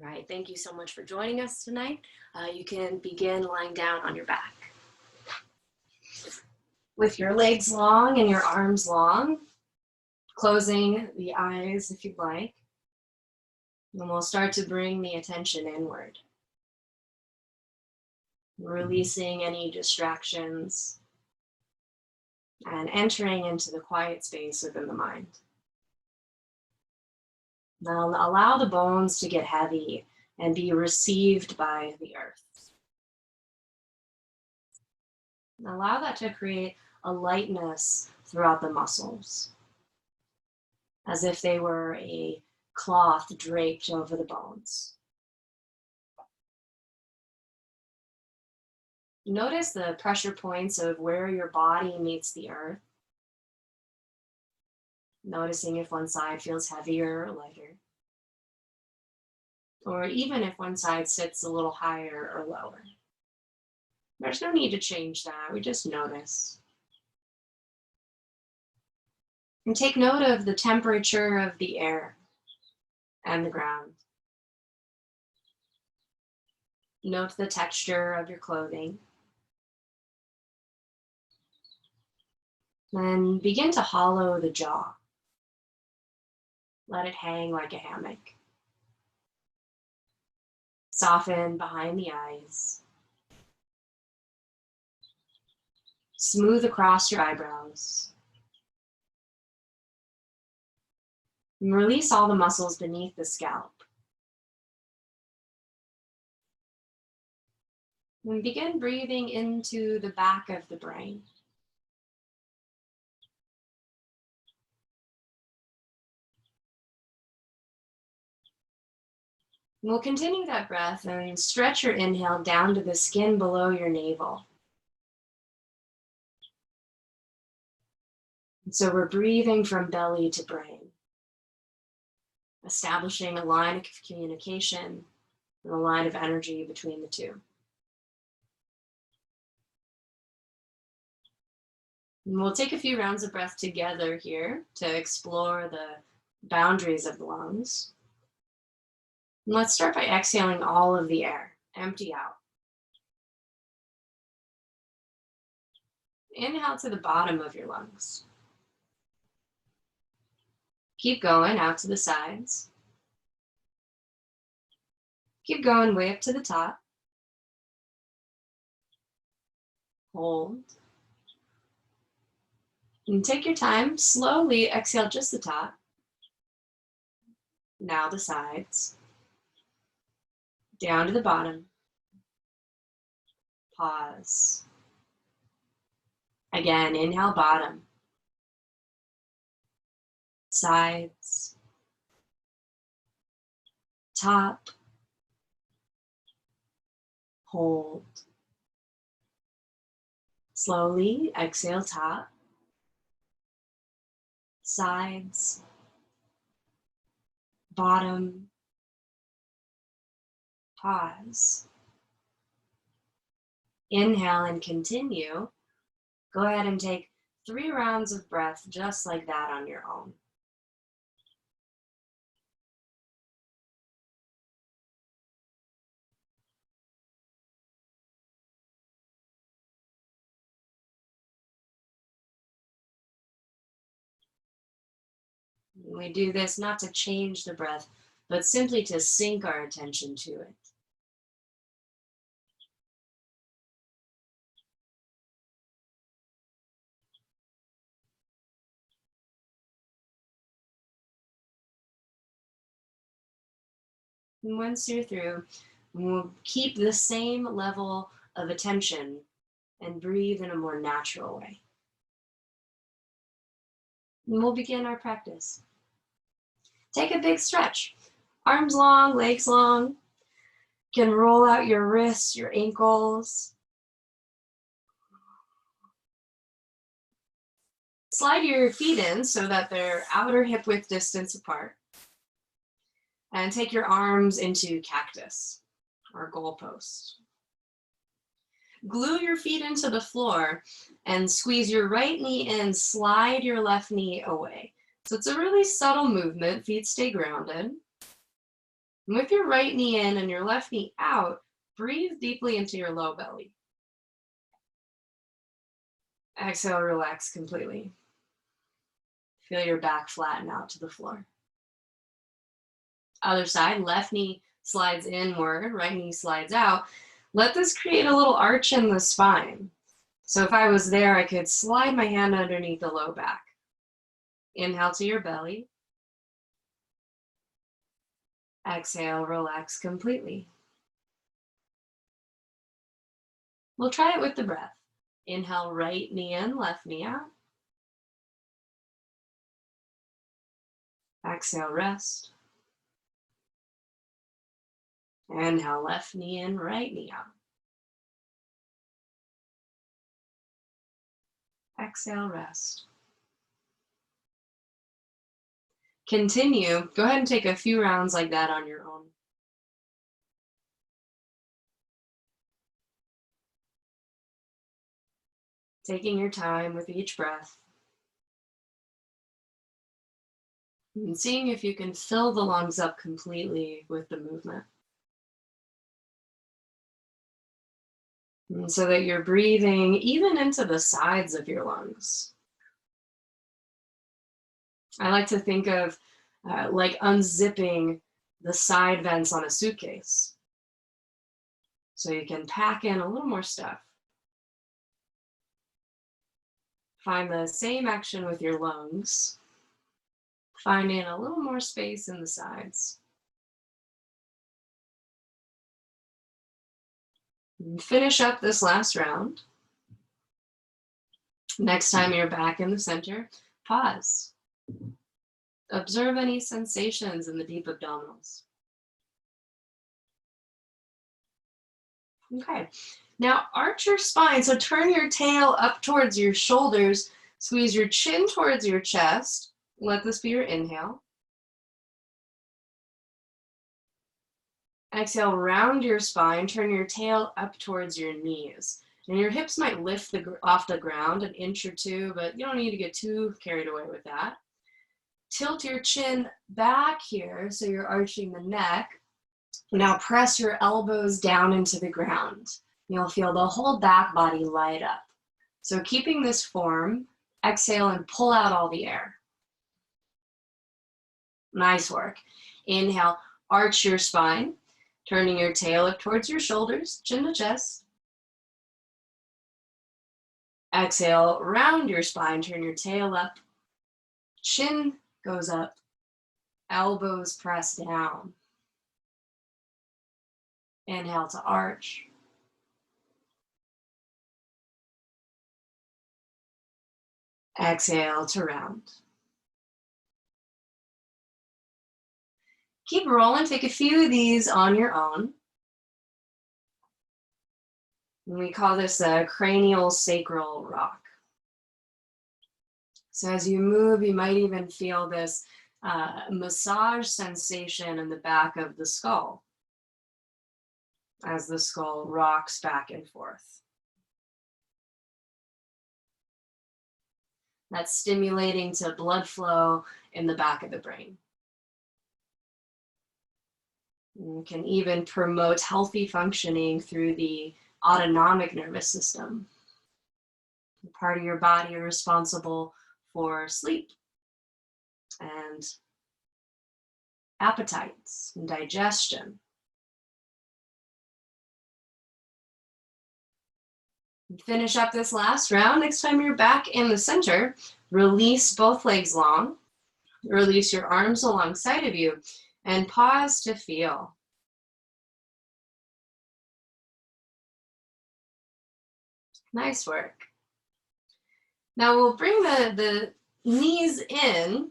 Right, thank you so much for joining us tonight. You can begin lying down on your back. With your legs long and your arms long, closing the eyes if you'd like. And we'll start to bring the attention inward. Releasing any distractions and entering into the quiet space within the mind. Now allow the bones to get heavy and be received by the earth. Allow that to create a lightness throughout the muscles, as if they were a cloth draped over the bones. Notice the pressure points of where your body meets the earth. Noticing if one side feels heavier or lighter. Or even if one side sits a little higher or lower. There's no need to change that, we just notice. And take note of the temperature of the air and the ground. Note the texture of your clothing. Then begin to hollow the jaw. Let it hang like a hammock. Soften behind the eyes. Smooth across your eyebrows. And release all the muscles beneath the scalp. And begin breathing into the back of the brain. And we'll continue that breath and stretch your inhale down to the skin below your navel. And so we're breathing from belly to brain, establishing a line of communication and a line of energy between the two. And we'll take a few rounds of breath together here to explore the boundaries of the lungs. And let's start by exhaling all of the air. Empty out. Inhale to the bottom of your lungs. Keep going out to the sides. Keep going way up to the top. Hold. And take your time. Slowly exhale just the top. Now the sides. Down to the bottom. Pause. Again, inhale bottom. Sides. Top. Hold. Slowly exhale top. Sides. Bottom. Pause. Inhale and continue. Go ahead and take 3 rounds of breath just like that on your own. We do this not to change the breath, but simply to sink our attention to it. And once you're through, we'll keep the same level of attention and breathe in a more natural way. And we'll begin our practice. Take a big stretch. Arms long, legs long. You can roll out your wrists, your ankles. Slide your feet in so that they're outer hip width distance apart. And take your arms into cactus or goalpost. Glue your feet into the floor and squeeze your right knee in, slide your left knee away. So it's a really subtle movement, feet stay grounded. And with your right knee in and your left knee out, breathe deeply into your low belly. Exhale, relax completely. Feel your back flatten out to the floor. Other side, left knee slides inward, right knee slides out. Let this create a little arch in the spine. So if I was there, I could slide my hand underneath the low back. Inhale to your belly. Exhale, relax completely. We'll try it with the breath. Inhale, right knee in, left knee out. Exhale, rest. Inhale, left knee in, right knee out. Exhale, rest. Continue. Go ahead and take a few rounds like that on your own. Taking your time with each breath. And seeing if you can fill the lungs up completely with the movement. And so that you're breathing even into the sides of your lungs. I like to think of like unzipping the side vents on a suitcase. So you can pack in a little more stuff. Find the same action with your lungs. Finding a little more space in the sides. And finish up this last round. Next time you're back in the center, pause. Observe any sensations in the deep abdominals. Okay, now arch your spine. So turn your tail up towards your shoulders, squeeze your chin towards your chest. Let this be your inhale. Exhale, round your spine, turn your tail up towards your knees. And your hips might lift off the ground an inch or two, but you don't need to get too carried away with that. Tilt your chin back here, so you're arching the neck. Now press your elbows down into the ground. You'll feel the whole back body light up. So keeping this form, exhale and pull out all the air. Nice work. Inhale, arch your spine, turning your tail up towards your shoulders, chin to chest. Exhale, round your spine, turn your tail up, chin goes up, elbows press down. Inhale to arch. Exhale to round. Keep rolling, take a few of these on your own. And we call this a cranial sacral rock. So as you move, you might even feel this massage sensation in the back of the skull as the skull rocks back and forth. That's stimulating to blood flow in the back of the brain. You can even promote healthy functioning through the autonomic nervous system, the part of your body responsible for sleep and appetites and digestion. Finish up this last round. Next time you're back in the center, release both legs long, release your arms alongside of you, and pause to feel. Nice work. Now we'll bring the knees in,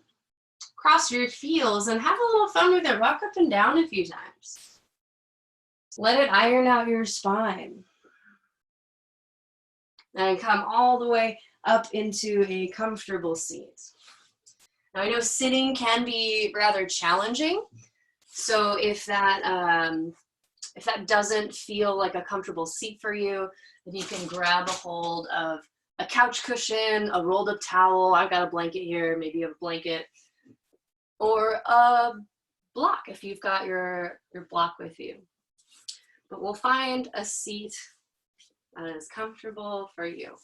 cross your heels, and have a little fun with it. Rock up and down a few times. Let it iron out your spine. And come all the way up into a comfortable seat. Now I know sitting can be rather challenging, so if that doesn't feel like a comfortable seat for you, then you can grab a hold of a couch cushion, a rolled up towel. I've got a blanket here, maybe a blanket, or a block if you've got your block with you. But we'll find a seat that is comfortable for you.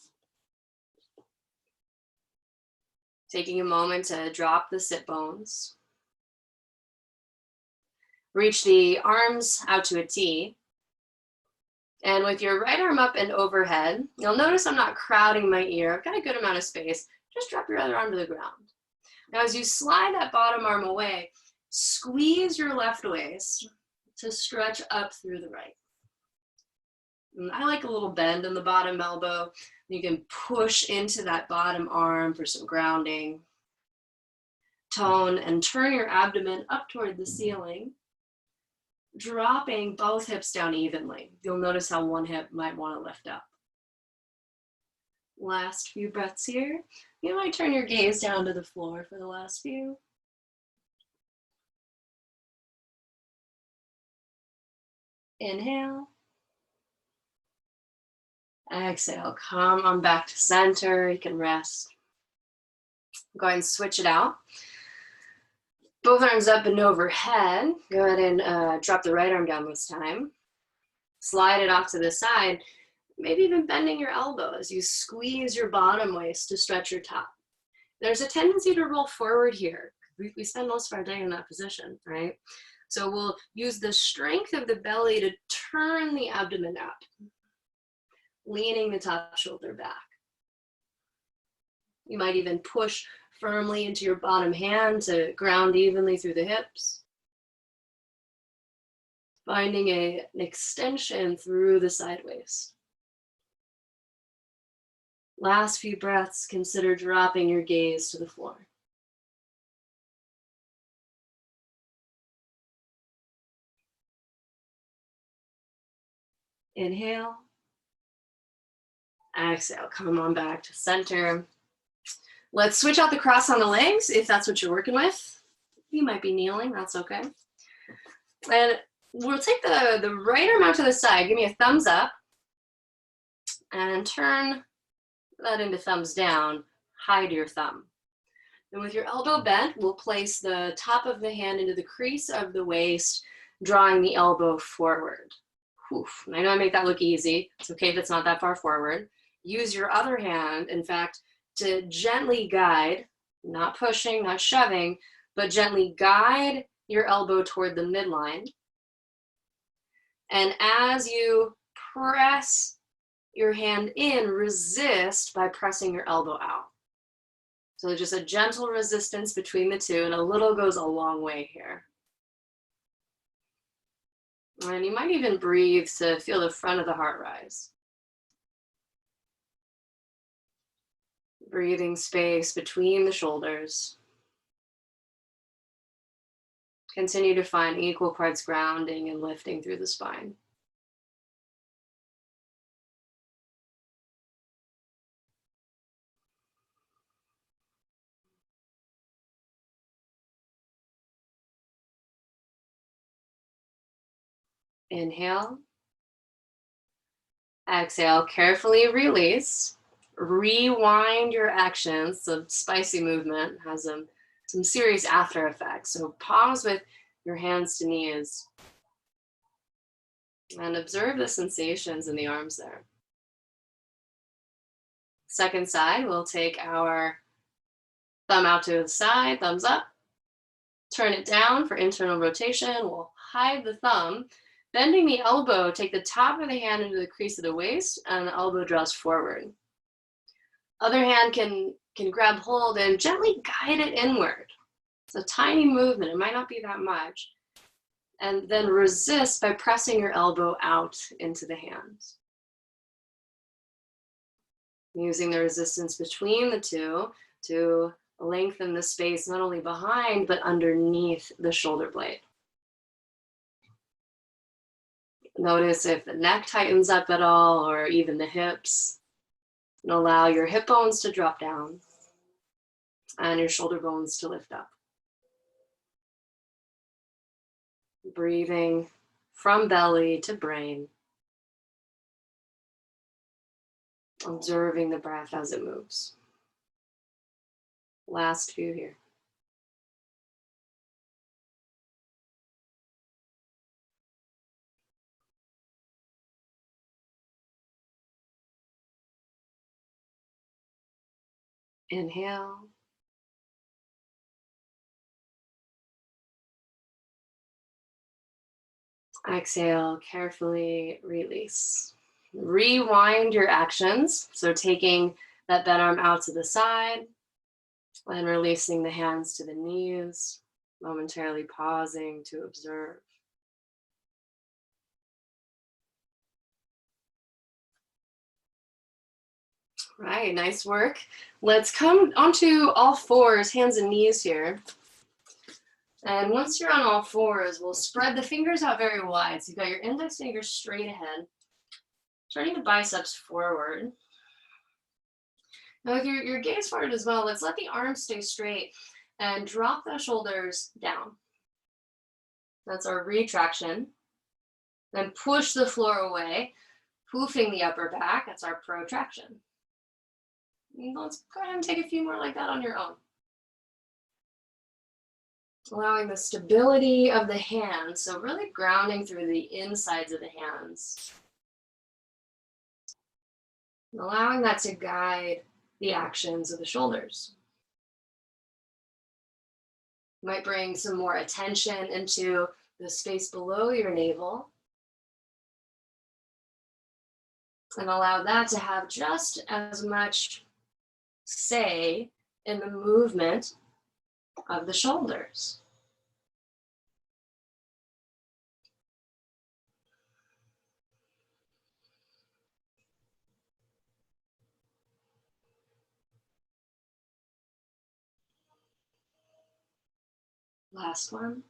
Taking a moment to drop the sit bones. Reach the arms out to a T. And with your right arm up and overhead, you'll notice I'm not crowding my ear. I've got a good amount of space. Just drop your other arm to the ground. Now, as you slide that bottom arm away, squeeze your left waist to stretch up through the right. And I like a little bend in the bottom elbow. You can push into that bottom arm for some grounding. Tone and turn your abdomen up toward the ceiling, dropping both hips down evenly. You'll notice how one hip might want to lift up. Last few breaths here. You might turn your gaze down to the floor for the last few. Inhale. Exhale, come on back to center. You can rest. Go ahead and switch it out. Both arms up and overhead. Go ahead and drop the right arm down this time. Slide it off to the side, maybe even bending your elbow as you squeeze your bottom waist to stretch your top. There's a tendency to roll forward here. We spend most of our day in that position, right? So we'll use the strength of the belly to turn the abdomen up, leaning the top shoulder back. You might even push firmly into your bottom hand to ground evenly through the hips. Finding an extension through the side waist. Last few breaths, consider dropping your gaze to the floor. Inhale. Exhale, come on back to center. Let's switch out the cross on the legs if that's what you're working with. You might be kneeling, that's okay. And we'll take the right arm out to the side. Give me a thumbs up. And turn that into thumbs down. Hide your thumb. And with your elbow bent, we'll place the top of the hand into the crease of the waist, drawing the elbow forward. Oof. I know I make that look easy. It's okay if it's not that far forward. Use your other hand, in fact, to gently guide, not pushing, not shoving, but gently guide your elbow toward the midline. And as you press your hand in, resist by pressing your elbow out. So just a gentle resistance between the two, and a little goes a long way here. And you might even breathe to feel the front of the heart rise. Breathing space between the shoulders. Continue to find equal parts grounding and lifting through the spine. Inhale. Exhale, carefully release. Rewind your actions. The spicy movement has some serious after effects. So pause with your hands to knees and observe the sensations in the arms there. Second side, we'll take our thumb out to the side, thumbs up. Turn it down for internal rotation. We'll hide the thumb. Bending the elbow, take the top of the hand into the crease of the waist, and the elbow draws forward. Other hand can grab hold and gently guide it inward. It's a tiny movement, it might not be that much. And then resist by pressing your elbow out into the hands. Using the resistance between the two to lengthen the space not only behind, but underneath the shoulder blade. Notice if the neck tightens up at all, or even the hips. And allow your hip bones to drop down and your shoulder bones to lift up. Breathing from belly to brain. Observing the breath as it moves. Last few here. Inhale. Exhale, carefully release. Rewind your actions. So taking that bent arm out to the side and releasing the hands to the knees, momentarily pausing to observe. Right, nice work. Let's come onto all fours, hands and knees here. And once you're on all fours, we'll spread the fingers out very wide. So you've got your index fingers straight ahead, turning the biceps forward. Now with your gaze forward as well, let's let the arms stay straight and drop the shoulders down. That's our retraction. Then push the floor away, poofing the upper back. That's our protraction. Let's go ahead and take a few more like that on your own. Allowing the stability of the hands, so really grounding through the insides of the hands. Allowing that to guide the actions of the shoulders. You might bring some more attention into the space below your navel and allow that to have just as much say in the movement of the shoulders. Last one.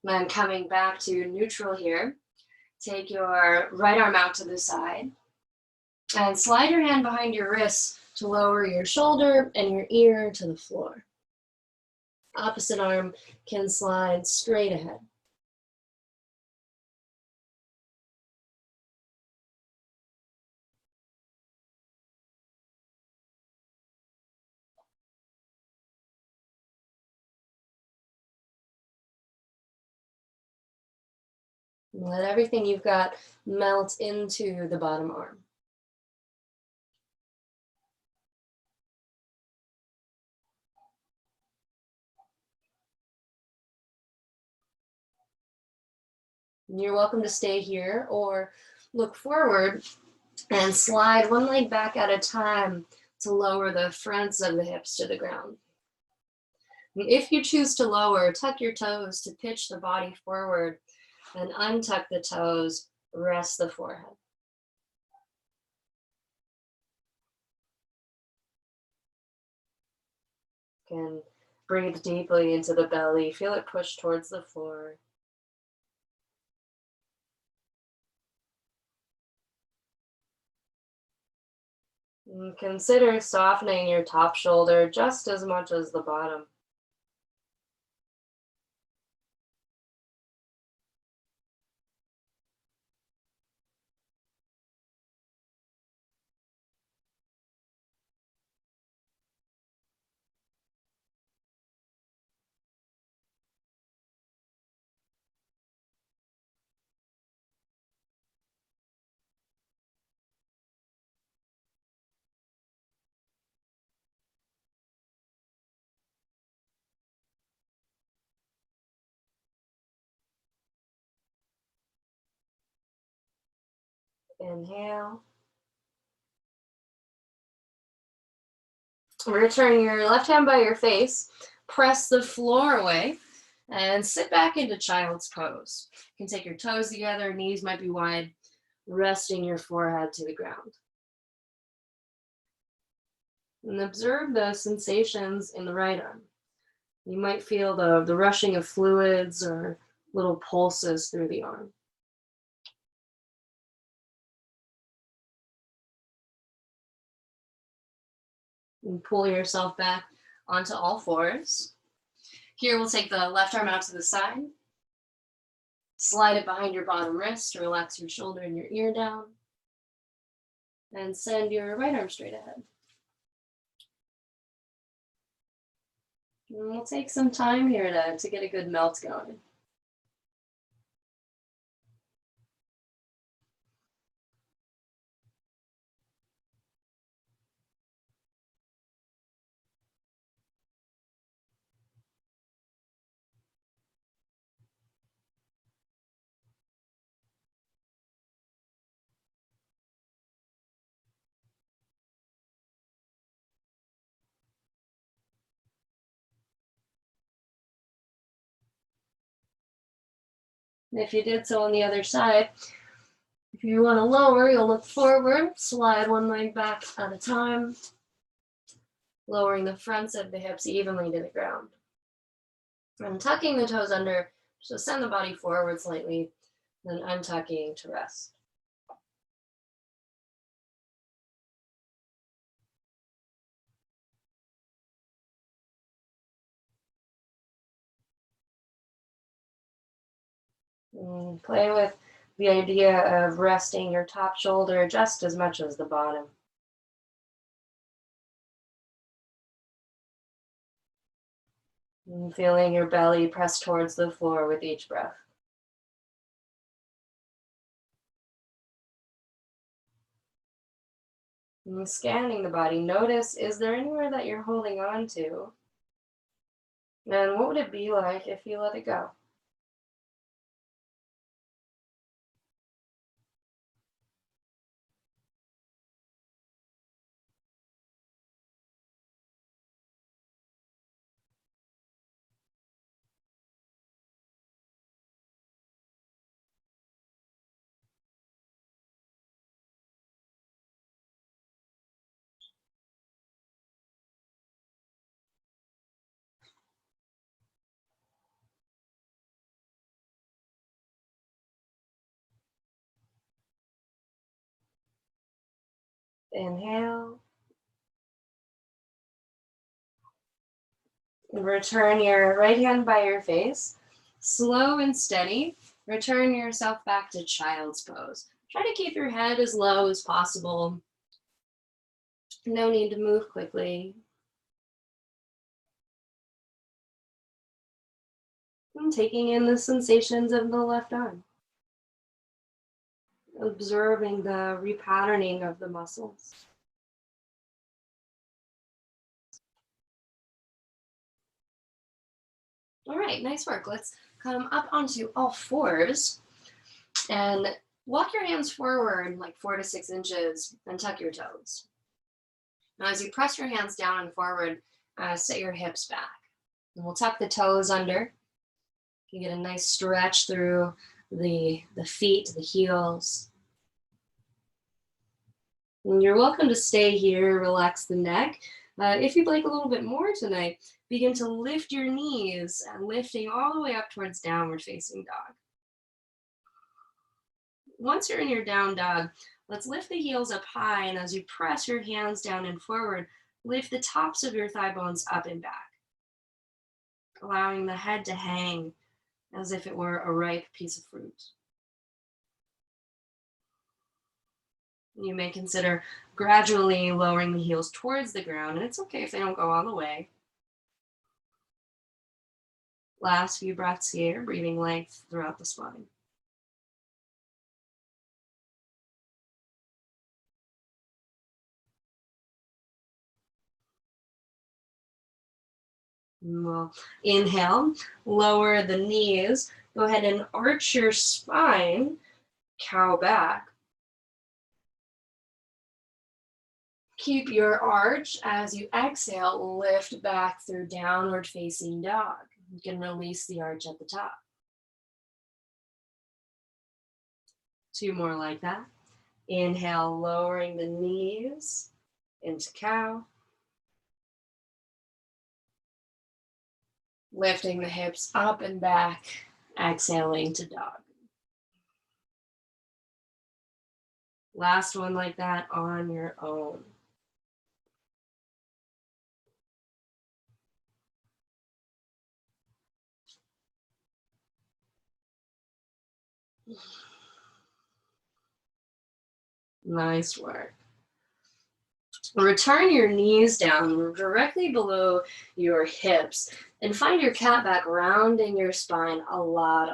Then coming back to neutral here, take your right arm out to the side and slide your hand behind your wrist to lower your shoulder and your ear to the floor. Opposite arm can slide straight ahead. Let everything you've got melt into the bottom arm. You're welcome to stay here or look forward and slide one leg back at a time to lower the fronts of the hips to the ground. And if you choose to lower, tuck your toes to pitch the body forward and untuck the toes, rest the forehead. You can breathe deeply into the belly, feel it push towards the floor. And consider softening your top shoulder just as much as the bottom. Inhale. Return your left hand by your face, press the floor away, and sit back into child's pose. You can take your toes together, knees might be wide, resting your forehead to the ground. And observe the sensations in the right arm. You might feel the rushing of fluids or little pulses through the arm. And pull yourself back onto all fours. Here we'll take the left arm out to the side. Slide it behind your bottom wrist to relax your shoulder and your ear down. And send your right arm straight ahead. And we'll take some time here to get a good melt going. And if you did so on the other side, if you want to lower, you'll look forward, slide one leg back at a time, lowering the fronts of the hips evenly to the ground. And tucking the toes under, so send the body forward slightly, then untucking to rest. And play with the idea of resting your top shoulder just as much as the bottom. And feeling your belly press towards the floor with each breath. And scanning the body, notice, is there anywhere that you're holding on to? And what would it be like if you let it go? Inhale. Return your right hand by your face. Slow and steady. Return yourself back to child's pose. Try to keep your head as low as possible. No need to move quickly. And taking in the sensations of the left arm. Observing the repatterning of the muscles. All right, nice work. Let's come up onto all fours and walk your hands forward like 4 to 6 inches and tuck your toes. Now, as you press your hands down and forward, set your hips back. And we'll tuck the toes under. You get a nice stretch through the feet, the heels. And you're welcome to stay here, relax the neck. If you'd like a little bit more tonight, begin to lift your knees and lifting all the way up towards downward facing dog. Once you're in your down dog, let's lift the heels up high, and as you press your hands down and forward, lift the tops of your thigh bones up and back, allowing the head to hang as if it were a ripe piece of fruit. You may consider gradually lowering the heels towards the ground, and it's okay if they don't go all the way. Last few breaths here, breathing length throughout the spine. And we'll inhale, lower the knees, go ahead and arch your spine, cow back. Keep your arch. As you exhale, lift back through downward facing dog. You can release the arch at the top. 2 more like that. Inhale, lowering the knees into cow. Lifting the hips up and back, exhaling to dog. Last one like that on your own. Nice work. Return your knees down directly below your hips and find your cat back rounding your spine a lot.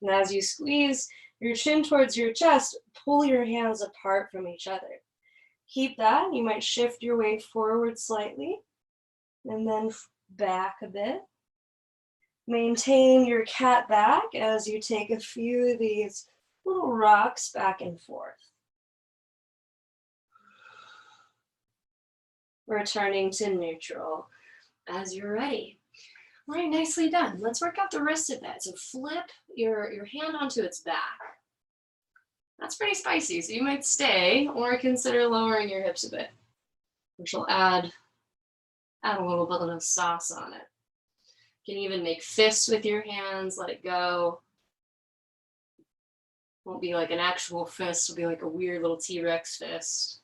And as you squeeze your chin towards your chest, pull your hands apart from each other. Keep that. You might shift your weight forward slightly and then back a bit. Maintain your cat back as you take a few of these little rocks back and forth. Returning to neutral as you're ready. All right, nicely done. Let's work out the wrist a bit. So flip your hand onto its back. That's pretty spicy, so you might stay or consider lowering your hips a bit, which will add a little bit of sauce on it. You can even make fists with your hands, let it go. Won't be like an actual fist, it'll be like a weird little T-Rex fist.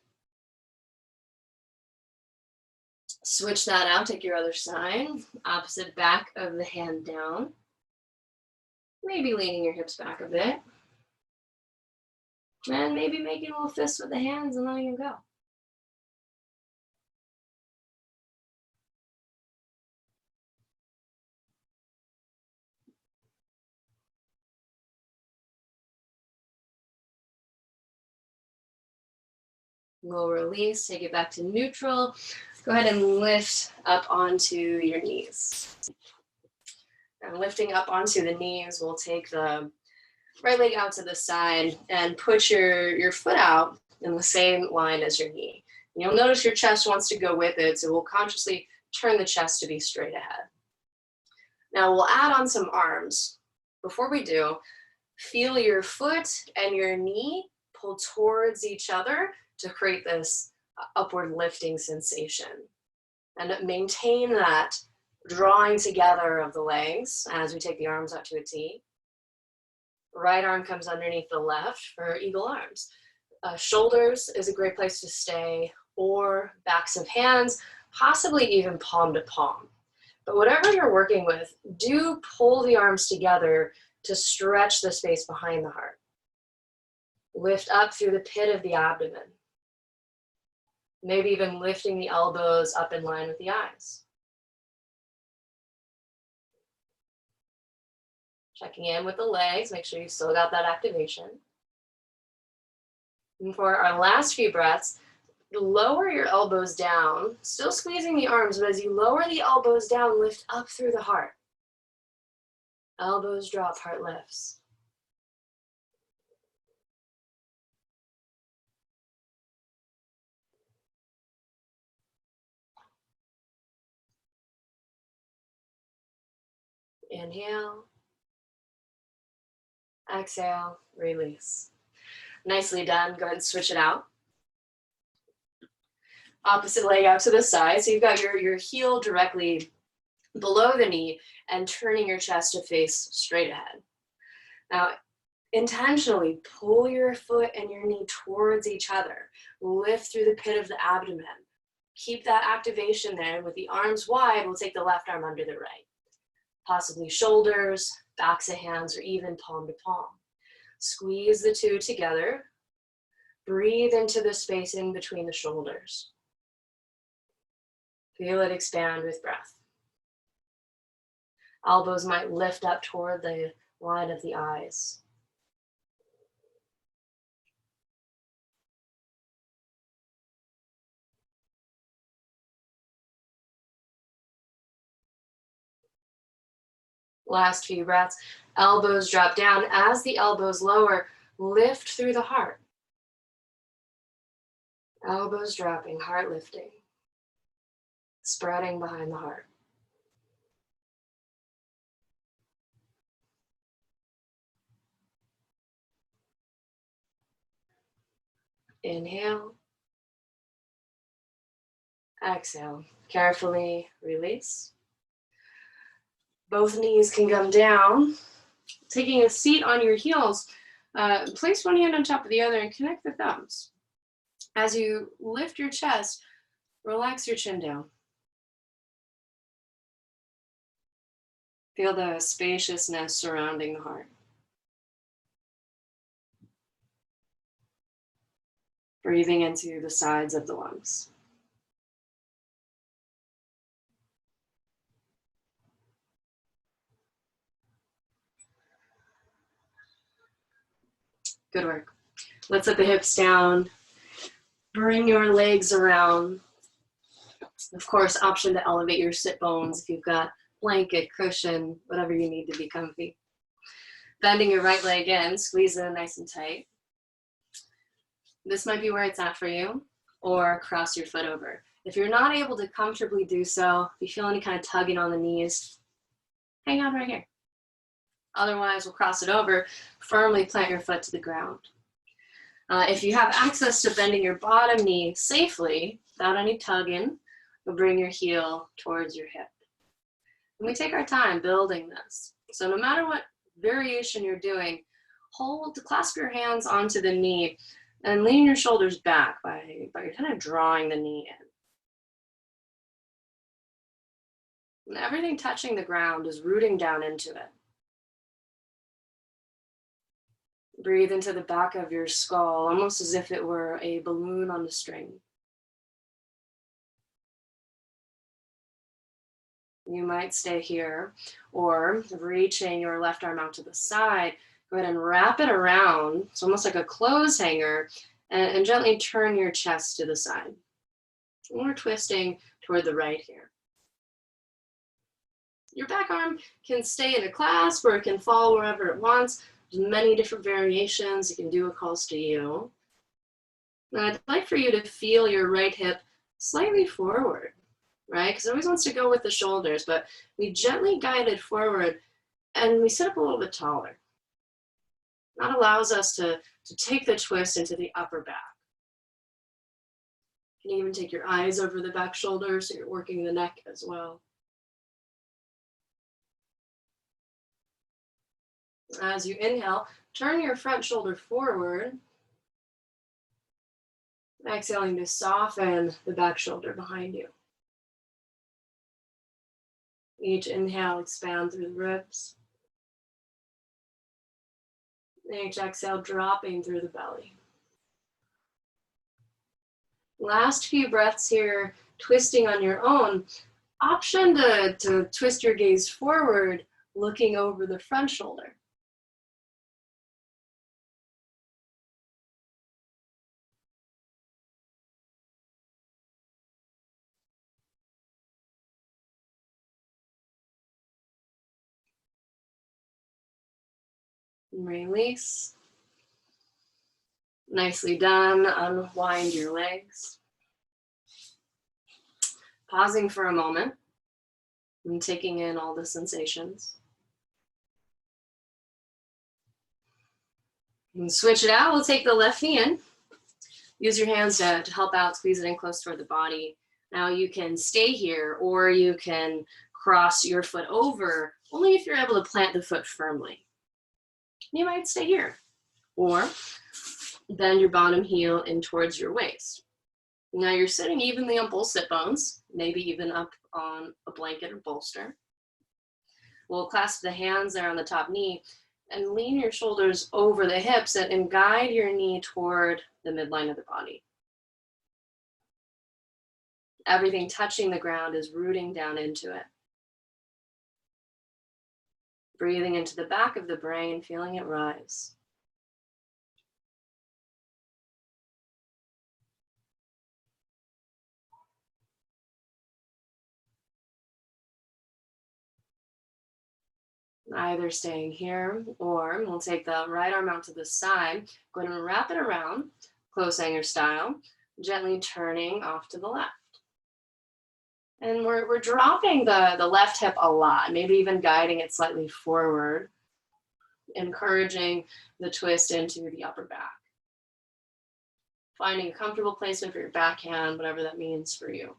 Switch that out, take your other side, opposite back of the hand down. Maybe leaning your hips back a bit. And maybe making a little fist with the hands and letting it go. We'll release, take it back to neutral. Go ahead and lift up onto your knees. And lifting up onto the knees, we'll take the right leg out to the side and put your foot out in the same line as your knee. And you'll notice your chest wants to go with it, so we'll consciously turn the chest to be straight ahead. Now we'll add on some arms. Before we do, feel your foot and your knee pull towards each other to create this upward lifting sensation. And maintain that drawing together of the legs as we take the arms out to a T. Right arm comes underneath the left for eagle arms. Shoulders is a great place to stay, or backs of hands, possibly even palm to palm. But whatever you're working with, do pull the arms together to stretch the space behind the heart. Lift up through the pit of the abdomen. Maybe even lifting the elbows up in line with the eyes. Checking in with the legs, make sure you've still got that activation. And for our last few breaths, lower your elbows down, still squeezing the arms, but as you lower the elbows down, lift up through the heart. Elbows drop, heart lifts. Inhale. Exhale, release. Nicely done. Go ahead and switch it out. Opposite leg out to the side. So you've got your heel directly below the knee and turning your chest to face straight ahead. Now, intentionally pull your foot and your knee towards each other. Lift through the pit of the abdomen. Keep that activation there. With the arms wide, we'll take the left arm under the right. Possibly shoulders, backs of hands, or even palm to palm. Squeeze the two together. Breathe into the space in between the shoulders. Feel it expand with breath. Elbows might lift up toward the line of the eyes. Last few breaths. Elbows drop down. As the elbows lower, lift through the heart. Elbows dropping, heart lifting. Spreading behind the heart. Inhale. Exhale. Carefully release. Both knees can come down. Taking a seat on your heels, place one hand on top of the other and connect the thumbs. As you lift your chest, relax your chin down. Feel the spaciousness surrounding the heart. Breathing into the sides of the lungs. Good work. Let's let the hips down. Bring your legs around. Of course, option to elevate your sit bones if you've got blanket, cushion, whatever you need to be comfy. Bending your right leg in, squeeze it in nice and tight. This might be where it's at for you, or cross your foot over. If you're not able to comfortably do so, if you feel any kind of tugging on the knees, hang out right here. Otherwise, we'll cross it over, firmly plant your foot to the ground. If you have access to bending your bottom knee safely, without any tugging, you'll bring your heel towards your hip. And we take our time building this. So no matter what variation you're doing, clasp your hands onto the knee and lean your shoulders back by kind of drawing the knee in. And everything touching the ground is rooting down into it. Breathe into the back of your skull, almost as if it were a balloon on a string. You might stay here, or reaching your left arm out to the side, go ahead and wrap it around. It's almost like a clothes hanger, and gently turn your chest to the side. And we're twisting toward the right here. Your back arm can stay in a clasp, or it can fall wherever it wants. There's many different variations. You can do what calls to you. And I'd like for you to feel your right hip slightly forward, right? Because it always wants to go with the shoulders, but we gently guide it forward and we sit up a little bit taller. That allows us to take the twist into the upper back. You can even take your eyes over the back shoulder so you're working the neck as well. As you inhale, turn your front shoulder forward. Exhaling to soften the back shoulder behind you. Each inhale, expand through the ribs. Each exhale, dropping through the belly. Last few breaths here, twisting on your own. Option to twist your gaze forward, looking over the front shoulder. And release. Nicely done. Unwind your legs. Pausing for a moment and taking in all the sensations. And switch it out. We'll take the left knee in. Use your hands to help out, squeeze it in close toward the body. Now you can stay here, or you can cross your foot over, only if you're able to plant the foot firmly. You might stay here, or bend your bottom heel in towards your waist. Now you're sitting evenly on both sit bones, maybe even up on a blanket or bolster. We'll clasp the hands there on the top knee and lean your shoulders over the hips and guide your knee toward the midline of the body. Everything touching the ground is rooting down into it. Breathing into the back of the brain, feeling it rise. Either staying here, or we'll take the right arm out to the side, go ahead and wrap it around, close hanger style, gently turning off to the left. And we're dropping the left hip a lot, maybe even guiding it slightly forward, encouraging the twist into the upper back. Finding a comfortable placement for your backhand, whatever that means for you.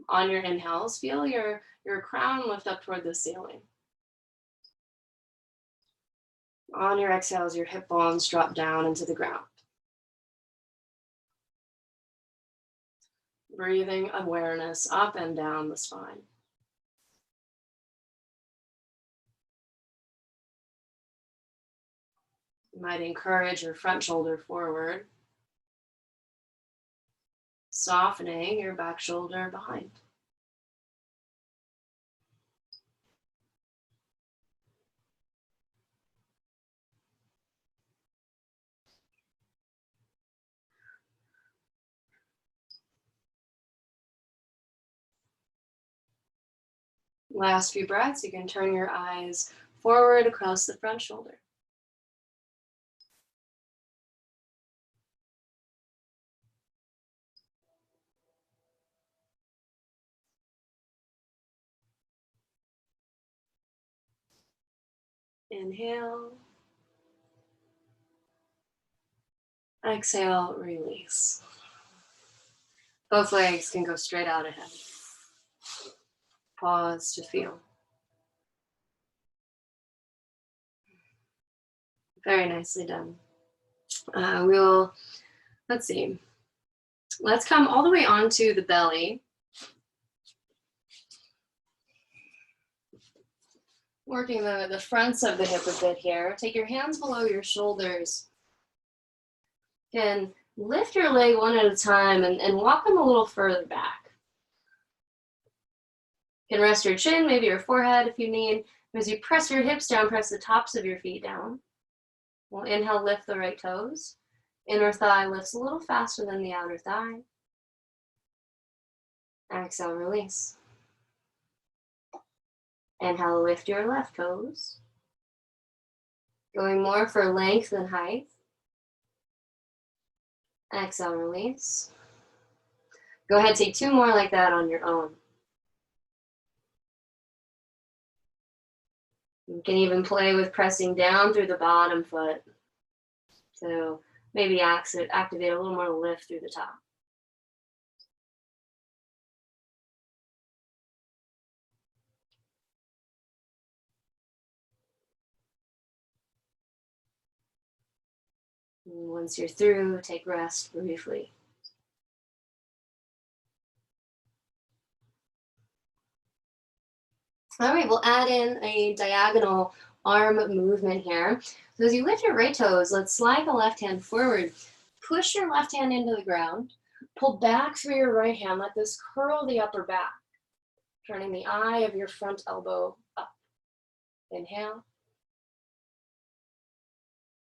On your inhales, feel your crown lift up toward the ceiling. On your exhales, your hip bones drop down into the ground. Breathing awareness up and down the spine. You might encourage your front shoulder forward, softening your back shoulder behind. Last few breaths, you can turn your eyes forward across the front shoulder. Inhale. Exhale, release. Both legs can go straight out ahead. Pause to feel. Very nicely done. Let's see. Let's come all the way onto the belly. Working the fronts of the hip a bit here. Take your hands below your shoulders. Again, lift your leg one at a time and walk them a little further back. You can rest your chin, maybe your forehead if you need. As you press your hips down, press the tops of your feet down. We'll inhale, lift the right toes. Inner thigh lifts a little faster than the outer thigh. Exhale, release. Inhale, lift your left toes. Going more for length than height. Exhale, release. Go ahead, take 2 more like that on your own. You can even play with pressing down through the bottom foot. So maybe activate a little more lift through the top. And once you're through, take rest briefly. All right, we'll add in a diagonal arm movement here. So as you lift your right toes, let's slide the left hand forward. Push your left hand into the ground. Pull back through your right hand. Let this curl the upper back, turning the eye of your front elbow up. Inhale.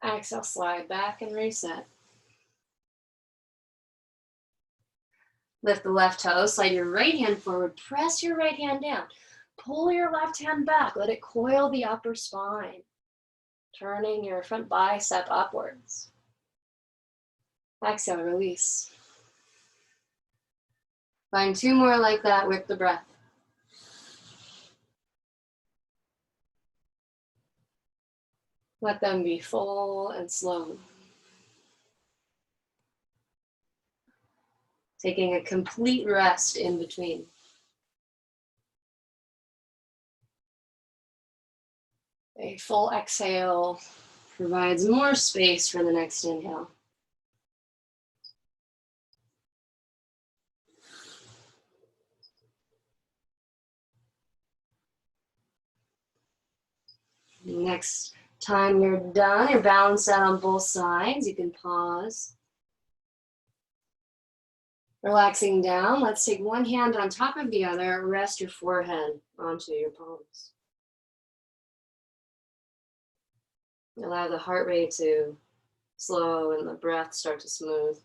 Exhale, slide back and reset. Lift the left toe, slide your right hand forward, press your right hand down. Pull your left hand back, let it coil the upper spine, turning your front bicep upwards. Exhale, release. Find 2 more like that with the breath. Let them be full and slow. Taking a complete rest in between. A full exhale provides more space for the next inhale. Next time you're done, you're balanced out on both sides. You can pause. Relaxing down, let's take one hand on top of the other, rest your forehead onto your palms. Allow the heart rate to slow and the breath start to smooth.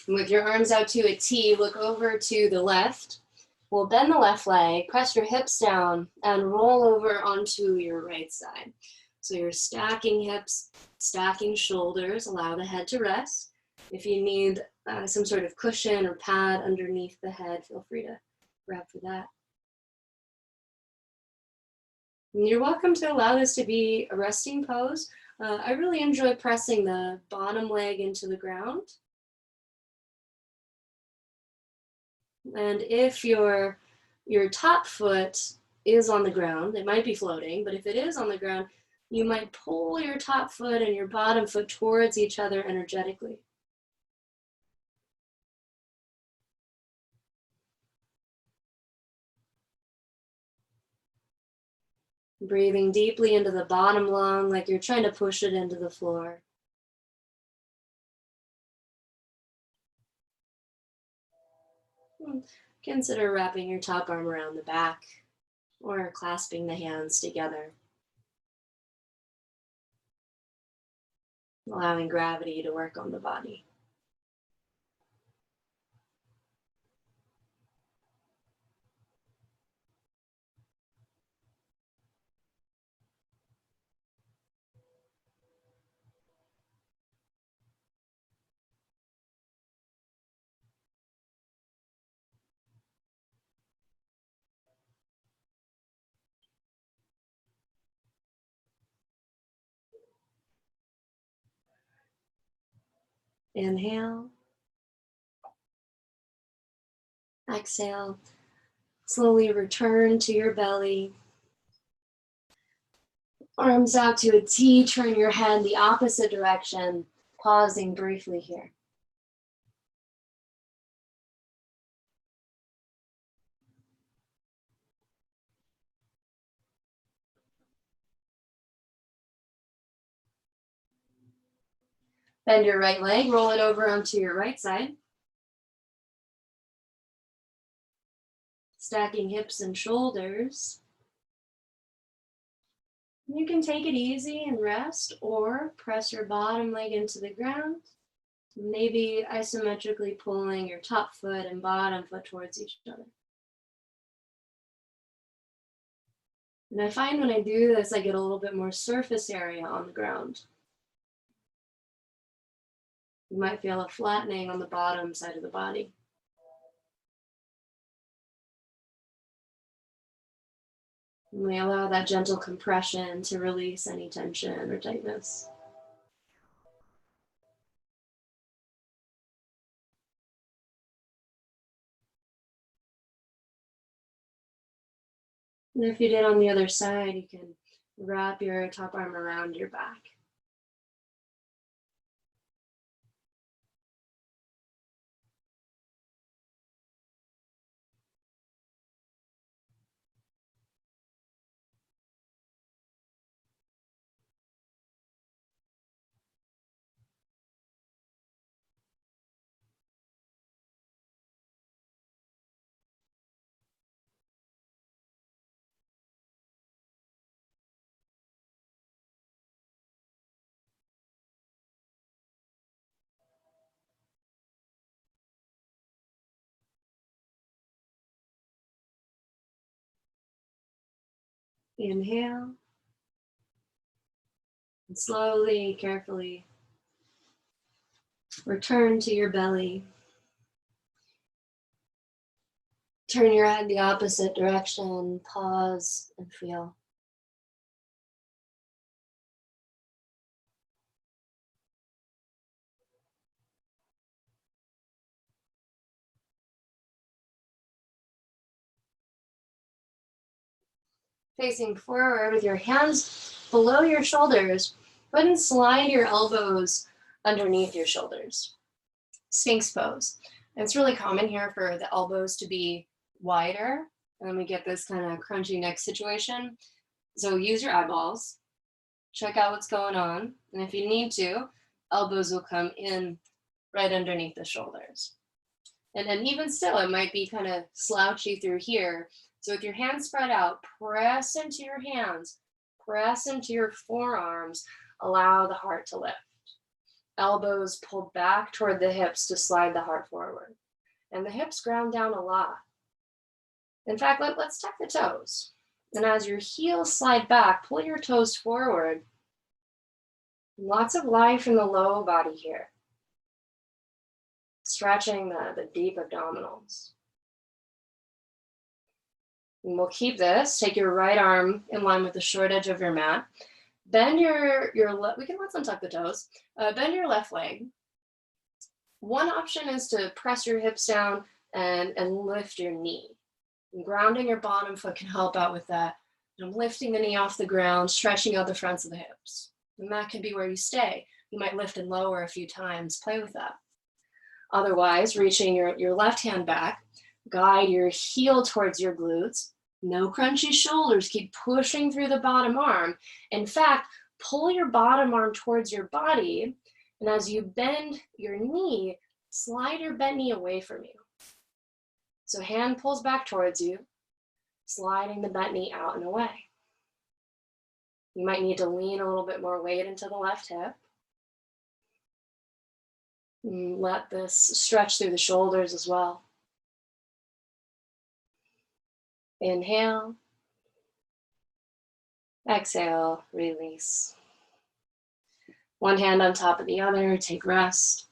And with your arms out to a T, look over to the left. We'll bend the left leg, press your hips down, and roll over onto your right side. So you're stacking hips, stacking shoulders, allow the head to rest. If you need some sort of cushion or pad underneath the head, feel free to grab for that. And you're welcome to allow this to be a resting pose. I really enjoy pressing the bottom leg into the ground. And if your top foot is on the ground, it might be floating, but if it is on the ground, you might pull your top foot and your bottom foot towards each other energetically. Breathing deeply into the bottom lung like you're trying to push it into the floor. Consider wrapping your top arm around the back or clasping the hands together. Allowing gravity to work on the body. Inhale. Exhale. Slowly return to your belly. Arms out to a T, turn your head the opposite direction, pausing briefly here. Bend your right leg, roll it over onto your right side. Stacking hips and shoulders. You can take it easy and rest, or press your bottom leg into the ground, maybe isometrically pulling your top foot and bottom foot towards each other. And I find when I do this, I get a little bit more surface area on the ground. You might feel a flattening on the bottom side of the body. And we allow that gentle compression to release any tension or tightness. And if you did on the other side, you can wrap your top arm around your back. Inhale. And slowly, carefully return to your belly. Turn your head the opposite direction, pause and feel. Facing forward with your hands below your shoulders, go ahead and slide your elbows underneath your shoulders. Sphinx pose. And it's really common here for the elbows to be wider, and then we get this kind of crunchy neck situation. So use your eyeballs, check out what's going on, and if you need to, elbows will come in right underneath the shoulders. And then even still, it might be kind of slouchy through here. So with your hands spread out, press into your hands, press into your forearms, allow the heart to lift. Elbows pulled back toward the hips to slide the heart forward. And the hips ground down a lot. In fact, let's tuck the toes. And as your heels slide back, pull your toes forward. Lots of life in the low body here. Stretching the deep abdominals. And we'll keep this. Take your right arm in line with the short edge of your mat. Bend your left, we can let's untuck the toes. Bend your left leg. One option is to press your hips down and lift your knee. And grounding your bottom foot can help out with that. And lifting the knee off the ground, stretching out the fronts of the hips. And that can be where you stay. You might lift and lower a few times. Play with that. Otherwise, reaching your left hand back, guide your heel towards your glutes. No crunchy shoulders. Keep pushing through the bottom arm. In fact, pull your bottom arm towards your body. And as you bend your knee, slide your bent knee away from you. So hand pulls back towards you, sliding the bent knee out and away. You might need to lean a little bit more weight into the left hip. And let this stretch through the shoulders as well. Inhale. Exhale, release. One hand on top of the other, take rest.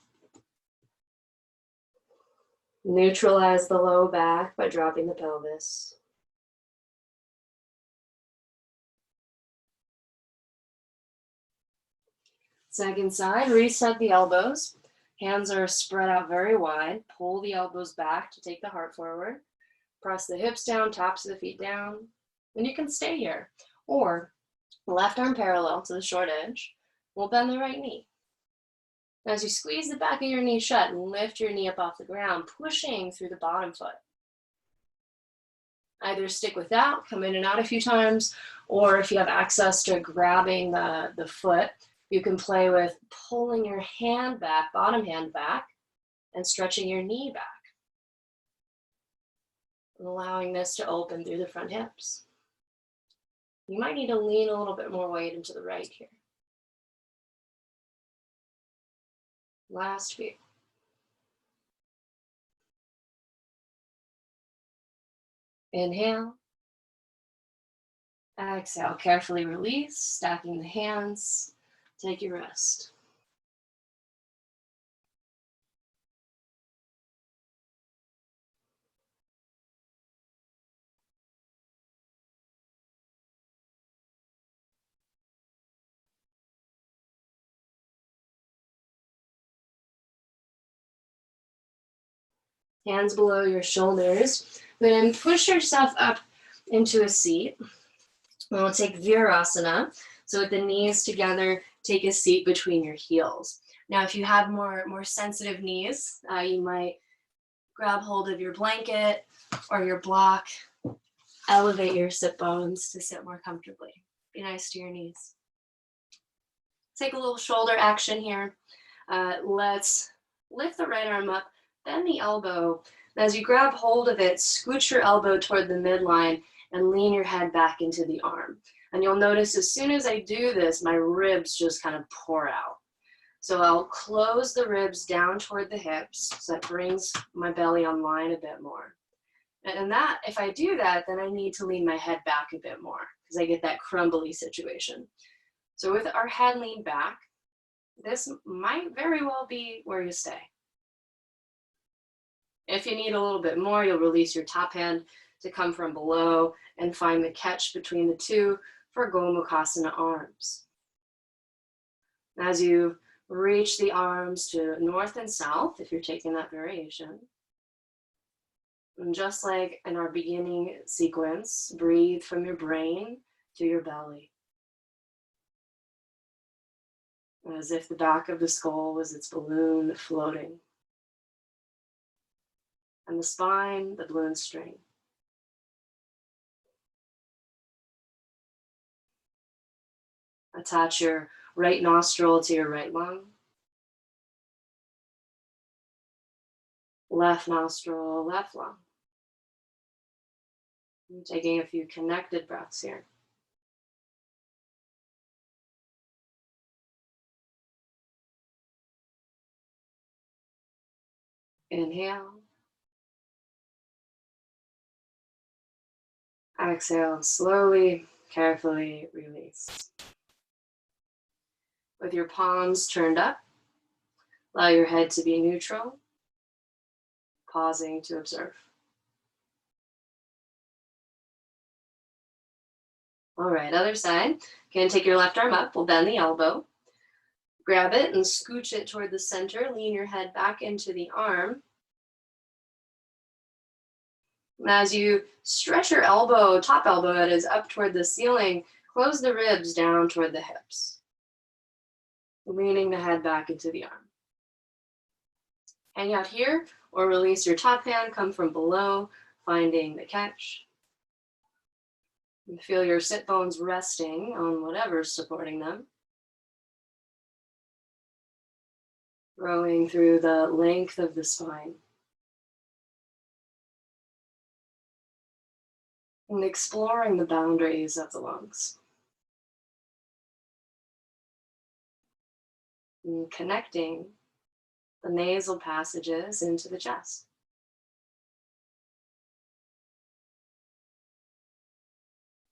Neutralize the low back by dropping the pelvis. Second side, reset the elbows. Hands are spread out very wide. Pull the elbows back to take the heart forward. Press the hips down, tops of the feet down. And you can stay here. Or left arm parallel to the short edge. We'll bend the right knee. As you squeeze the back of your knee shut, lift your knee up off the ground, pushing through the bottom foot. Either stick with that, come in and out a few times, or if you have access to grabbing the foot, you can play with pulling your hand back, bottom hand back, and stretching your knee back. And allowing this to open through the front hips. You might need to lean a little bit more weight into the right here. Last few. Inhale. Exhale, carefully release, stacking the hands. Take your rest. Hands below your shoulders. Then push yourself up into a seat. We'll take Virasana. So with the knees together, take a seat between your heels. Now, if you have more sensitive knees, you might grab hold of your blanket or your block. Elevate your sit bones to sit more comfortably. Be nice to your knees. Take a little shoulder action here. Let's lift the right arm up, bend the elbow. As you grab hold of it, scooch your elbow toward the midline and lean your head back into the arm. And you'll notice as soon as I do this, my ribs just kind of pour out. So I'll close the ribs down toward the hips, so that brings my belly online a bit more. And that, if I do that, then I need to lean my head back a bit more because I get that crumbly situation. So with our head leaned back, this might very well be where you stay. If you need a little bit more, you'll release your top hand to come from below and find the catch between the two for Gomukhasana arms. As you reach the arms to north and south, if you're taking that variation, and just like in our beginning sequence, breathe from your brain to your belly. As if the back of the skull was its balloon floating. And the spine, the balloon string. Attach your right nostril to your right lung. Left nostril, left lung. I'm taking a few connected breaths here. Inhale. Exhale, slowly, carefully release. With your palms turned up, allow your head to be neutral, pausing to observe. All right, other side. Again, take your left arm up, we'll bend the elbow. Grab it and scooch it toward the center, lean your head back into the arm. And as you stretch your elbow, top elbow that is up toward the ceiling, close the ribs down toward the hips. Leaning the head back into the arm. Hang out here or release your top hand, come from below, finding the catch. And feel your sit bones resting on whatever's supporting them. Growing through the length of the spine. And exploring the boundaries of the lungs. And connecting the nasal passages into the chest.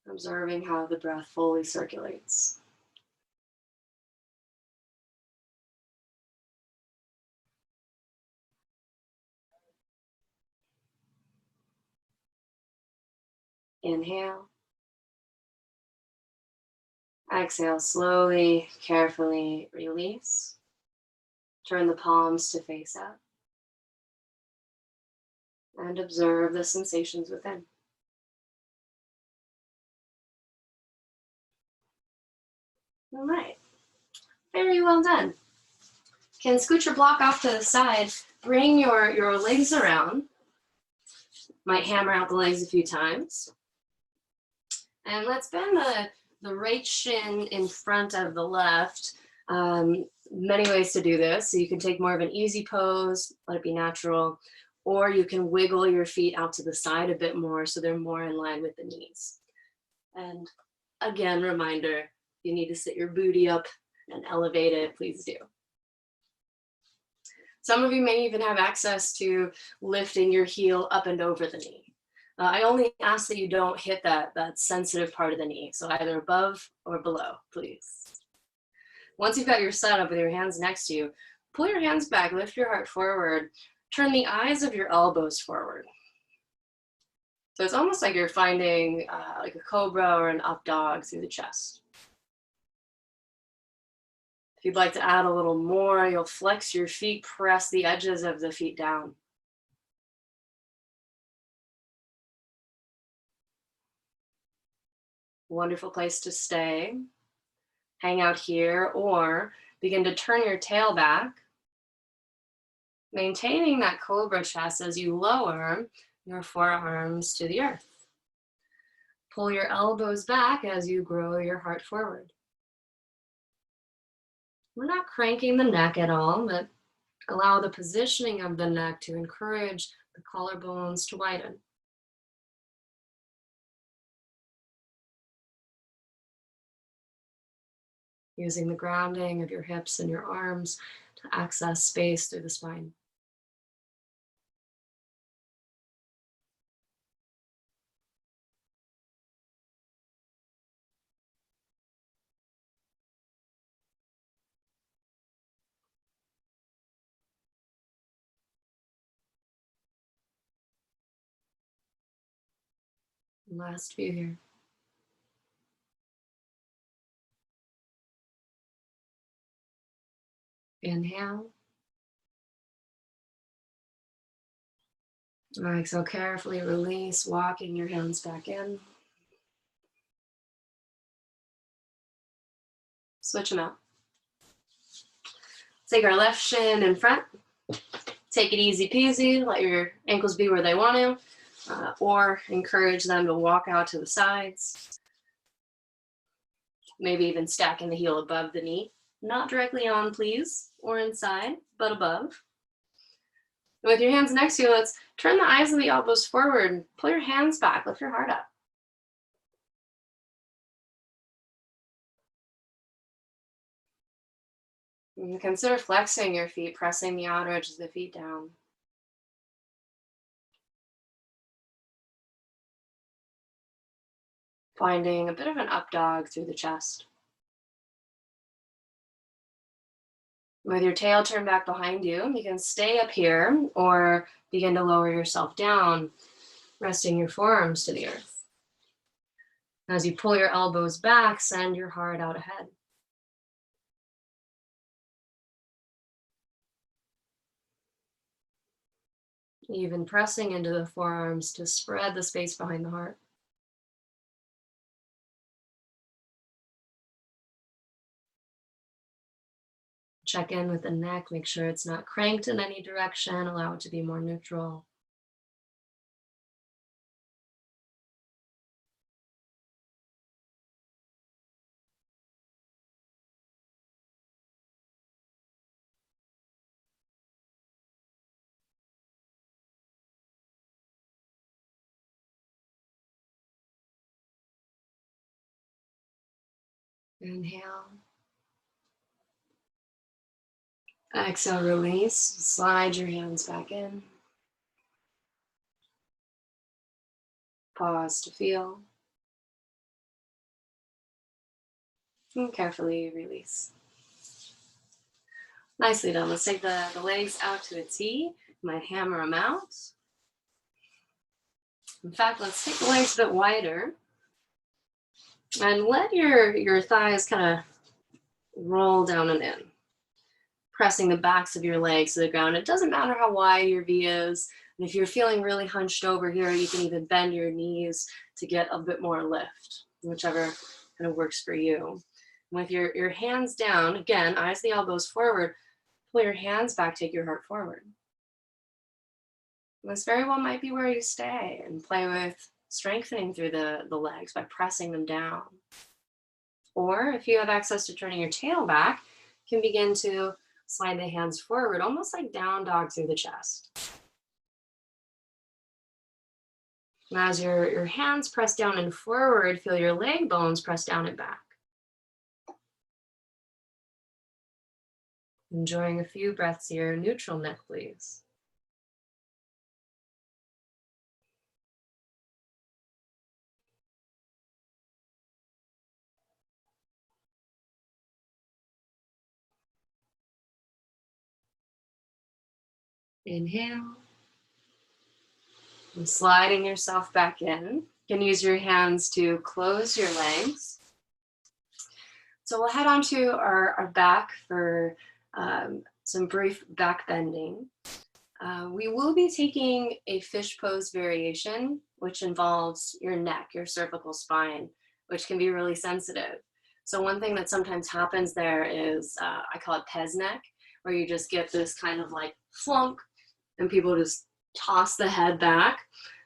Observing how the breath fully circulates. Inhale. Exhale, slowly, carefully release. Turn the palms to face up and observe the sensations within. All right, very well done. Can scoot your block off to the side, bring your legs around, might hammer out the legs a few times. And let's bend the right shin in front of the left. Many ways to do this. So you can take more of an easy pose, let it be natural, or you can wiggle your feet out to the side a bit more so they're more in line with the knees. And again, reminder, you need to sit your booty up and elevate it, please do. Some of you may even have access to lifting your heel up and over the knee. I only ask that you don't hit that sensitive part of the knee, so either above or below, please. Once you've got your setup with your hands next to you, pull your hands back, lift your heart forward, turn the eyes of your elbows forward. So it's almost like you're finding like a cobra or an up dog through the chest. If you'd like to add a little more, you'll flex your feet, press the edges of the feet down. Wonderful place to stay. Hang out here or begin to turn your tail back, maintaining that cobra chest as you lower your forearms to the earth. Pull your elbows back as you grow your heart forward. We're not cranking the neck at all, but allow the positioning of the neck to encourage the collarbones to widen. Using the grounding of your hips and your arms to access space through the spine. Last few here. Inhale. Exhale, carefully release, walking your hands back in. Switch them out. Take our left shin in front. Take it easy peasy, let your ankles be where they want to, or encourage them to walk out to the sides. Maybe even stacking the heel above the knee. Not directly on, please, or inside, but above. And with your hands next to you, let's turn the eyes of the elbows forward and pull your hands back, lift your heart up. And consider flexing your feet, pressing the outer edges of the feet down. Finding a bit of an up dog through the chest. With your tail turned back behind you, you can stay up here or begin to lower yourself down, resting your forearms to the earth. As you pull your elbows back, send your heart out ahead. Even pressing into the forearms to spread the space behind the heart. Check in with the neck, make sure it's not cranked in any direction, allow it to be more neutral. Inhale. Exhale, release. Slide your hands back in. Pause to feel. And carefully release. Nicely done. Let's take the legs out to a T. You might hammer them out. In fact, let's take the legs a bit wider. And let your thighs kind of roll down and in. pressing the backs of your legs to the ground. It doesn't matter how wide your V is. And if you're feeling really hunched over here, you can even bend your knees to get a bit more lift, whichever kind of works for you. With your hands down, again, eyes the elbows forward, pull your hands back, take your heart forward. And this very well might be where you stay and play with strengthening through the legs by pressing them down. Or if you have access to turning your tail back, you can begin to slide the hands forward, almost like down dog through the chest. And as your hands press down and forward, feel your leg bones press down and back. Enjoying a few breaths here, neutral neck, please. Inhale. And sliding yourself back in. You can use your hands to close your legs. So we'll head on to our back for some brief back bending. We will be taking a fish pose variation, which involves your neck, your cervical spine, which can be really sensitive. So one thing that sometimes happens there is, I call it Pez neck, where you just get this kind of like flunk and people just toss the head back,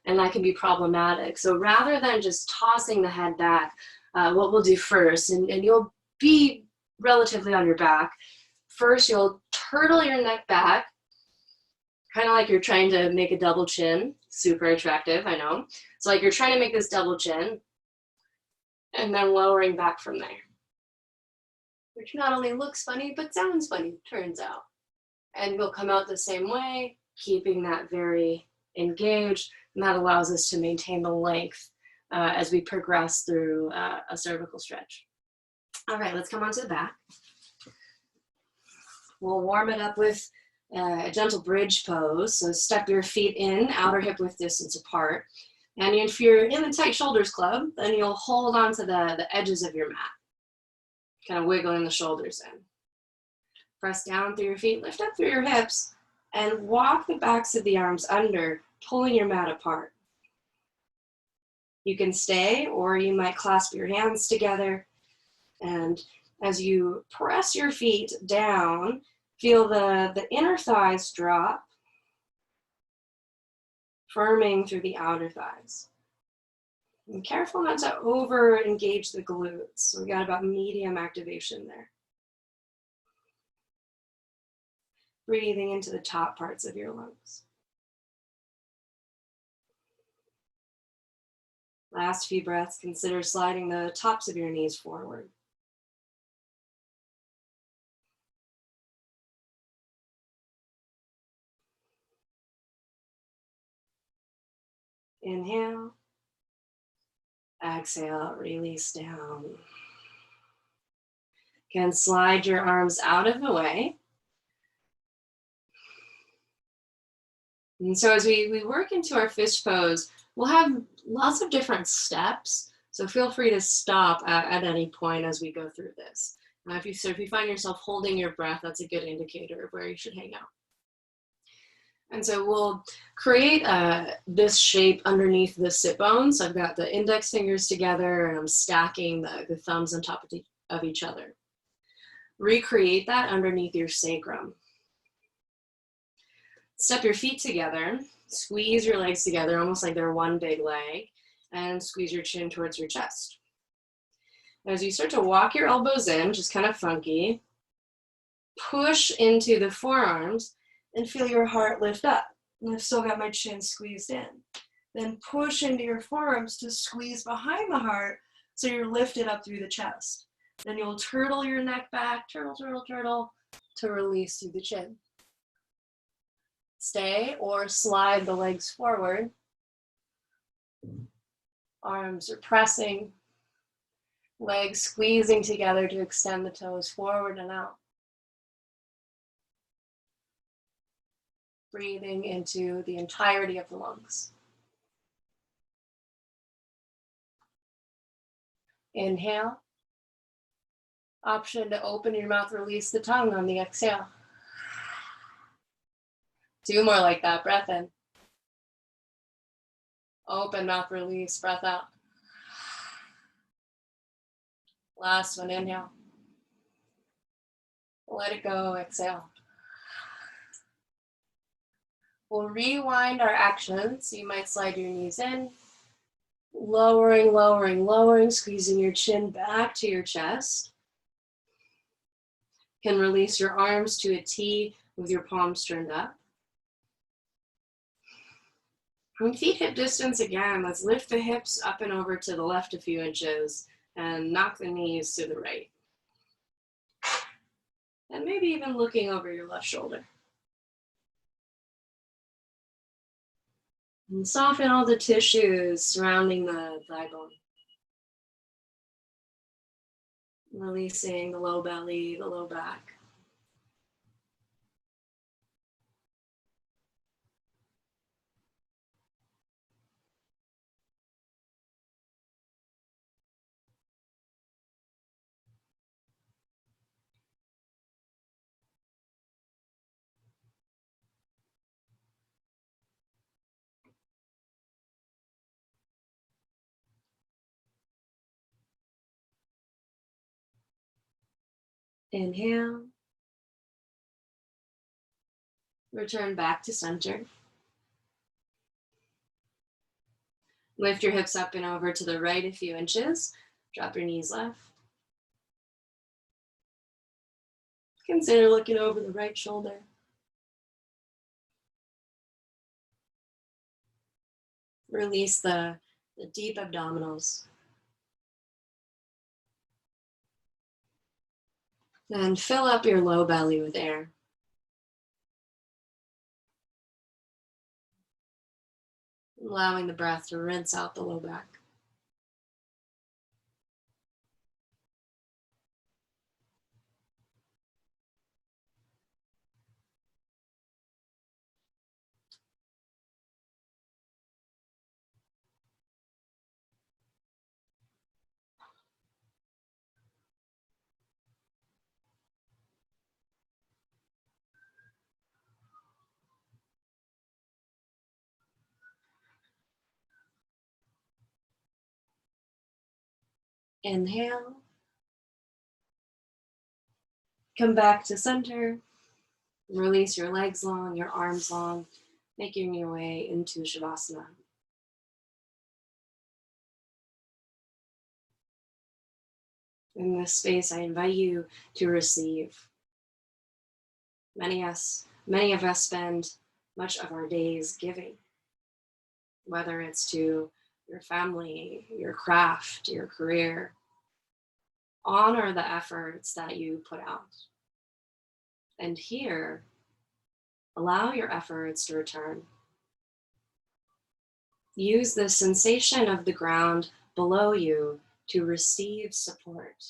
and that can be problematic. So rather than just tossing the head back, what we'll do first, and you'll be relatively on your back, first you'll turtle your neck back, kind of like you're trying to make a double chin. Super attractive, I know. So like you're trying to make this double chin, and then lowering back from there. Which not only looks funny, but sounds funny, turns out. And we'll come out the same way, keeping that very engaged, and that allows us to maintain the length as we progress through a cervical stretch. All right, let's come on to the back. We'll warm it up with a gentle bridge pose. So step your feet in, outer hip width distance apart. And if you're in the tight shoulders club, then you'll hold on to the edges of your mat, kind of wiggling the shoulders in. Press down through your feet, lift up through your hips, and walk the backs of the arms under, pulling your mat apart. You can stay, or you might clasp your hands together. And as you press your feet down, feel the inner thighs drop, firming through the outer thighs. And careful not to over engage the glutes. So we got about medium activation there. Breathing into the top parts of your lungs. Last few breaths, consider sliding the tops of your knees forward. Inhale. Exhale, release down. Again, slide your arms out of the way. And so as we work into our fish pose, we'll have lots of different steps. So feel free to stop at any point as we go through this. If you find yourself holding your breath, that's a good indicator of where you should hang out. And so we'll create this shape underneath the sit bones. So I've got the index fingers together and I'm stacking the thumbs on top of each other. Recreate that underneath your sacrum. Step your feet together, squeeze your legs together, almost like they're one big leg, and squeeze your chin towards your chest. As you start to walk your elbows in, just kind of funky, push into the forearms and feel your heart lift up. And I've still got my chin squeezed in. Then push into your forearms to squeeze behind the heart so you're lifted up through the chest. Then you'll turtle your neck back, turtle, turtle, turtle, to release through the chin. Stay or slide the legs forward. Arms are pressing, legs squeezing together to extend the toes forward and out. Breathing into the entirety of the lungs. Inhale. Option to open your mouth, release the tongue on the exhale. 2 more like that. Breath in. Open mouth, release. Breath out. Last one, inhale. Let it go, exhale. We'll rewind our actions. You might slide your knees in, lowering, lowering, lowering, squeezing your chin back to your chest. You can release your arms to a T with your palms turned up. From feet hip distance again, let's lift the hips up and over to the left a few inches and knock the knees to the right. And maybe even looking over your left shoulder. And soften all the tissues surrounding the thigh bone. Releasing the low belly, the low back. Inhale. Return back to center. Lift your hips up and over to the right a few inches. Drop your knees left. Consider looking over the right shoulder. Release the deep abdominals. And fill up your low belly with air. Allowing the breath to rinse out the low back. Inhale. Come back to center. Release your legs long, your arms long, making your way into Shavasana. In this space, I invite you to receive. Many of us spend much of our days giving, whether it's to your family, your craft, your career. Honor the efforts that you put out. And here, allow your efforts to return. Use the sensation of the ground below you to receive support.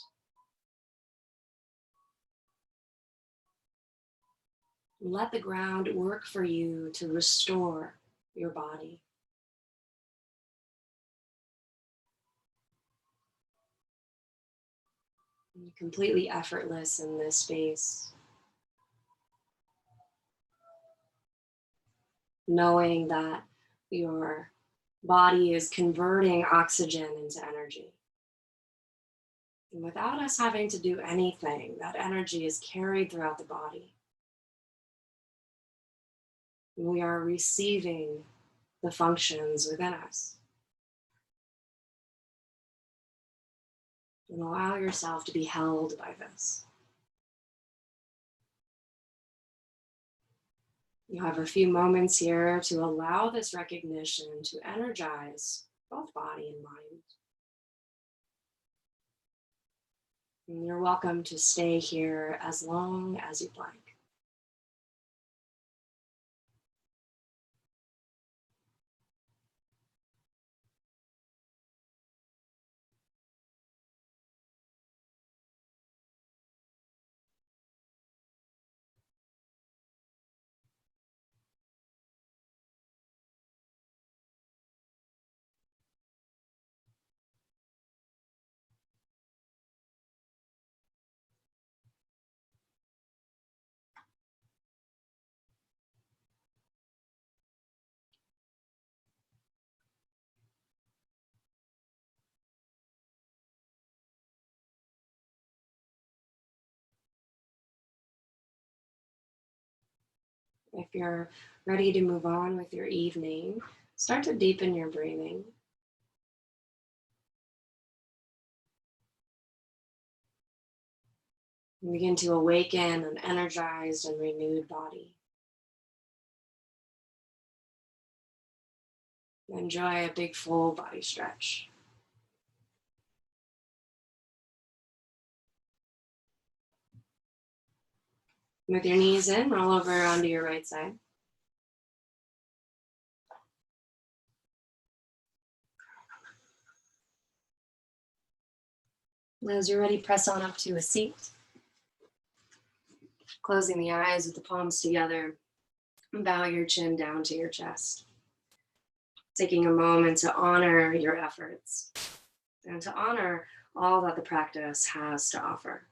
Let the ground work for you to restore your body. You're completely effortless in this space. Knowing that your body is converting oxygen into energy. And without us having to do anything, that energy is carried throughout the body. And we are receiving the functions within us. And allow yourself to be held by this. You have a few moments here to allow this recognition to energize both body and mind. And you're welcome to stay here as long as you'd like. If you're ready to move on with your evening, start to deepen your breathing. And begin to awaken an energized and renewed body. Enjoy a big full body stretch. With your knees in, roll over onto your right side. As you're ready, press on up to a seat. Closing the eyes with the palms together, bow your chin down to your chest. Taking a moment to honor your efforts and to honor all that the practice has to offer.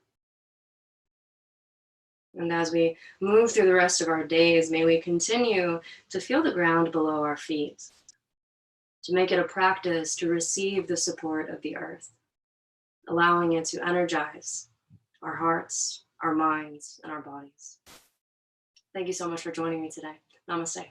And as we move through the rest of our days, may we continue to feel the ground below our feet, to make it a practice to receive the support of the earth, allowing it to energize our hearts, our minds, and our bodies. Thank you so much for joining me today. Namaste.